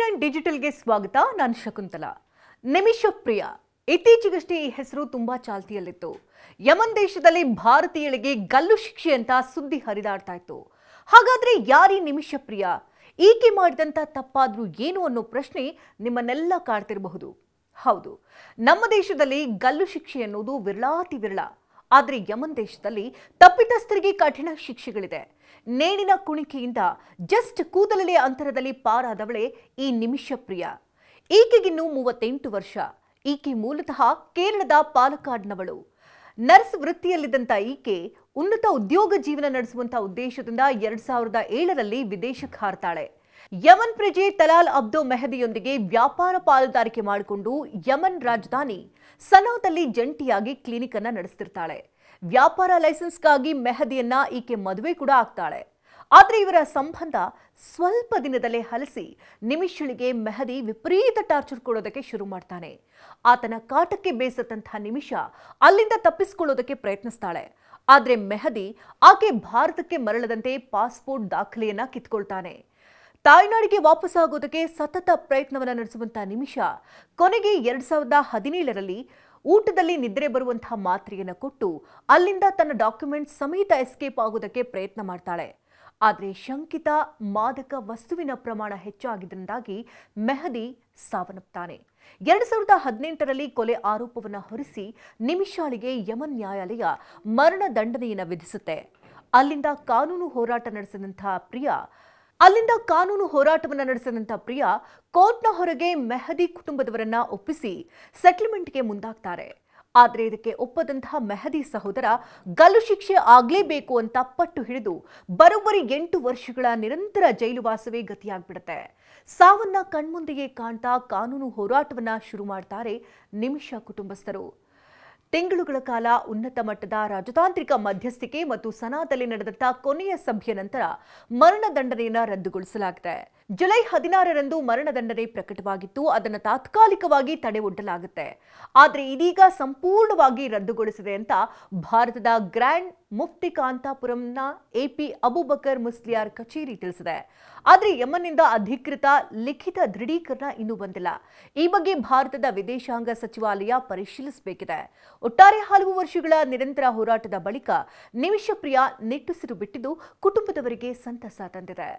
Mid ಡಿಜಿಟಲ್ಗೆ ಸ್ವಾಗತ. ನಾನು ಶಕುಂತಲಾ. ನಿಮಿಷ ಪ್ರಿಯ ಇತ್ತೀಚೆಗಷ್ಟೇ ಈ ಹೆಸರು ತುಂಬಾ ಚಾಲ್ತಿಯಲ್ಲಿತ್ತು. ಯಮನ್ ದೇಶದಲ್ಲಿ ಭಾರತೀಯರಿಗೆ ಗಲ್ಲು ಶಿಕ್ಷೆ ಅಂತ ಸುದ್ದಿ ಹರಿದಾಡ್ತಾ ಇತ್ತು. ಹಾಗಾದ್ರೆ ಯಾರೀ ನಿಮಿಷ ಪ್ರಿಯ? ಈಕೆ ಮಾಡಿದಂತ ತಪ್ಪಾದ್ರೂ ಏನು ಅನ್ನೋ ಪ್ರಶ್ನೆ ನಿಮ್ಮನ್ನೆಲ್ಲ ಕಾಡ್ತಿರಬಹುದು. ಹೌದು, ನಮ್ಮ ದೇಶದಲ್ಲಿ ಗಲ್ಲು ಶಿಕ್ಷೆ ಅನ್ನೋದು ವಿರಳಾತಿ ವಿರಳ. ಆದರೆ ಯಮನ್ ದೇಶದಲ್ಲಿ ತಪ್ಪಿತಸ್ಥರಿಗೆ ಕಠಿಣ ಶಿಕ್ಷೆಗಳಿದೆ. ನೇಣಿನ ಕುಣಿಕೆಯಿಂದ ಜಸ್ಟ್ ಕೂದಲೆಳೆ ಅಂತರದಲ್ಲಿ ಪಾರಾದವಳೆ ಈ ನಿಮಿಷ ಪ್ರಿಯ. ಈಕೆಗಿನ್ನು 38 ವರ್ಷ. ಈಕೆ ಮೂಲತಃ ಕೇರಳದ ಪಾಲಕ್ಕಾಡ್ನವಳು. ನರ್ಸ್ ವೃತ್ತಿಯಲ್ಲಿದ್ದಂಥ ಈಕೆ ಉನ್ನತ ಉದ್ಯೋಗ ಜೀವನ ನಡೆಸುವಂಥ ಉದ್ದೇಶದಿಂದ 2007ರಲ್ಲಿ ವಿದೇಶಕ್ಕೆ ಹಾರ್ತಾಳೆ. ಯಮನ್ ಪ್ರಜೆ ತಲಾಲ್ ಅಬ್ದೋ ಮೆಹದಿಯೊಂದಿಗೆ ವ್ಯಾಪಾರ ಪಾಲುದಾರಿಕೆ ಮಾಡಿಕೊಂಡು ಯಮನ್ ರಾಜಧಾನಿ ಸನಾದಲ್ಲಿ ಜಂಟಿಯಾಗಿ ಕ್ಲಿನಿಕ್ ಅನ್ನ ನಡೆಸ್ತಿರ್ತಾಳೆ. ವ್ಯಾಪಾರ ಲೈಸೆನ್ಸ್ಗಾಗಿ ಮೆಹದಿಯನ್ನ ಈಕೆ ಮದುವೆ ಕೂಡ ಆಗ್ತಾಳೆ. ಆದ್ರೆ ಇವರ ಸಂಬಂಧ ಸ್ವಲ್ಪ ದಿನದಲ್ಲೇ ಹಲಸಿ ನಿಮಿಷಳಿಗೆ ಮೆಹದಿ ವಿಪರೀತ ಟಾರ್ಚರ್ ಕೊಡೋದಕ್ಕೆ ಶುರು ಮಾಡ್ತಾನೆ. ಆತನ ಕಾಟಕ್ಕೆ ಬೇಸತ್ತಂತಹ ನಿಮಿಷ ಅಲ್ಲಿಂದ ತಪ್ಪಿಸಿಕೊಳ್ಳೋದಕ್ಕೆ ಪ್ರಯತ್ನಿಸ್ತಾಳೆ. ಆದ್ರೆ ಮೆಹದಿ ಆಕೆ ಭಾರತಕ್ಕೆ ಮರಳದಂತೆ ಪಾಸ್ಪೋರ್ಟ್ ದಾಖಲೆಯನ್ನ ಕಿತ್ಕೊಳ್ತಾನೆ. ತಾಯ್ನಾಡಿಗೆ ವಾಪಸ್ಸಾಗೋದಕ್ಕೆ ಸತತ ಪ್ರಯತ್ನವನ್ನ ನಡೆಸುವಂತಹ ನಿಮಿಷ ಕೊನೆಗೆ 2017ರಲ್ಲಿ ಊಟದಲ್ಲಿ ನಿದ್ರೆ ಬರುವಂತಹ ಮಾತ್ರೆಯನ್ನು ಕೊಟ್ಟು ಅಲ್ಲಿಂದ ತನ್ನ ಡಾಕ್ಯುಮೆಂಟ್ ಸಮೇತ ಎಸ್ಕೇಪ್ ಆಗೋದಕ್ಕೆ ಪ್ರಯತ್ನ ಮಾಡ್ತಾಳೆ. ಆದರೆ ಶಂಕಿತ ಮಾದಕ ವಸ್ತುವಿನ ಪ್ರಮಾಣ ಹೆಚ್ಚಾಗಿದ್ದರಿಂದಾಗಿ ಮೆಹದಿ ಸಾವನ್ನಪ್ತಾನೆ. 2018ರಲ್ಲಿ ಕೊಲೆ ಆರೋಪವನ್ನು ಹೊರಿಸಿ ನಿಮಿಷಾಳಿಗೆ ಯಮನ್ ನ್ಯಾಯಾಲಯ ಮರಣ ದಂಡನೆಯನ್ನು ವಿಧಿಸುತ್ತೆ. ಅಲ್ಲಿಂದ ಕಾನೂನು ಹೋರಾಟವನ್ನು ನಡೆಸಿದಂಥ ಪ್ರಿಯಾ ಕೋರ್ಟ್ನ ಹೊರಗೆ ಮೆಹದಿ ಕುಟುಂಬದವರನ್ನ ಒಪ್ಪಿಸಿ ಸೆಟಲ್ಮೆಂಟ್ಗೆ ಮುಂದಾಗ್ತಾರೆ. ಆದರೆ ಇದಕ್ಕೆ ಒಪ್ಪದಂತಹ ಮೆಹದಿ ಸಹೋದರ ಗಲ್ಲು ಶಿಕ್ಷೆ ಆಗಲೇಬೇಕು ಅಂತ ಪಟ್ಟು ಹಿಡಿದು ಬರೋಬ್ಬರಿ 8 ವರ್ಷಗಳ ನಿರಂತರ ಜೈಲುವಾಸವೇ ಗತಿಯಾಗ್ಬಿಡುತ್ತೆ. ಸಾವನ್ನ ಕಣ್ಮುಂದೆಯೇ ಕಾಣ್ತಾ ಕಾನೂನು ಹೋರಾಟವನ್ನ ಶುರು ಮಾಡ್ತಾರೆ ನಿಮಿಷ ಕುಟುಂಬಸ್ಥರು. ತಿಂಗಳುಗಳ ಕಾಲ ಉನ್ನತ ಮಟ್ಟದ ರಾಜತಾಂತ್ರಿಕ ಮಧ್ಯಸ್ಥಿಕೆ ಮತ್ತು ಸನಾದಲ್ಲಿ ನಡೆದಂತಹ ಕೊನೆಯ ಸಭೆಯ ನಂತರ ಮರಣದಂಡನೆಯನ್ನು ರದ್ದುಗೊಳಿಸಲಾಗಿದೆ. ಜುಲೈ 16ರಂದು ಮರಣದಂಡನೆ ಪ್ರಕಟವಾಗಿತ್ತು. ಅದನ್ನು ತಾತ್ಕಾಲಿಕವಾಗಿ ತಡೆ ಒಡ್ಡಲಾಗುತ್ತೆ. ಆದರೆ ಇದೀಗ ಸಂಪೂರ್ಣವಾಗಿ ರದ್ದುಗೊಳಿಸಿದೆ ಅಂತ ಭಾರತದ ಗ್ರ್ಯಾಂಡ್ ಮುಫ್ತಿ ಕಾಂತಾಪುರಂನ ಎಪಿ ಅಬುಬಕರ್ ಮುಸ್ಲಿಯಾರ್ ಕಚೇರಿ ತಿಳಿಸಿದೆ. ಆದರೆ ಯಮನ್ನಿಂದ ಅಧಿಕೃತ ಲಿಖಿತ ದೃಢೀಕರಣ ಇನ್ನೂ ಬಂದಿಲ್ಲ. ಈ ಬಗ್ಗೆ ಭಾರತದ ವಿದೇಶಾಂಗ ಸಚಿವಾಲಯ ಪರಿಶೀಲಿಸಬೇಕಿದೆ. ಒಟ್ಟಾರೆ ಹಲವು ವರ್ಷಗಳ ನಿರಂತರ ಹೋರಾಟದ ಬಳಿಕ ನಿಮಿಷ ಪ್ರಿಯ ನಿಟ್ಟುಸಿರು ಬಿಟ್ಟಿದ್ದು ಕುಟುಂಬದವರಿಗೆ ಸಂತಸ ತಂದಿದೆ.